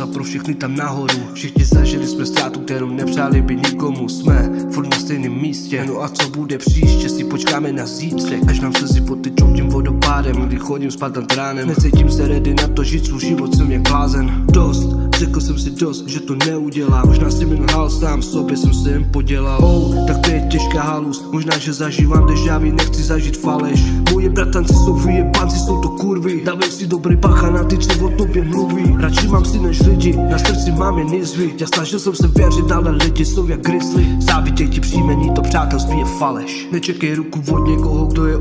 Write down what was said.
a pro všechny tam nahoru. Všichni zažili jsme ztrátu, kterou nepřáli by nikomu. Jsme furt na stejném místě, no a co bude příště, si počkáme na zítřek. Až nám slzy potečou tím vodopádem, kdy chodím spát nad ránem. Necítím se ready na to žít svůj život, jsem jak blázen. Dost, řekl jsem si dost, že to neudělám. Možná s tím jen hal sám sobě jsem se jen podělal. Tak to je těžká halus, možná že zažívám dežávy, nechci zažít faleš. Moje bratanci jsou vyjebanci, jsou to kurvy. Dávej si dobrý bacha na ty, co o tobě mluví. Radši mám si než lidi, na srdci mám jen nizvy. Já snažil jsem se věřit, ale lidi jsou jak grizzly. Záviděj ti příjmení, to přátelství je faleš. Nečekej ruku od někoho, kdo je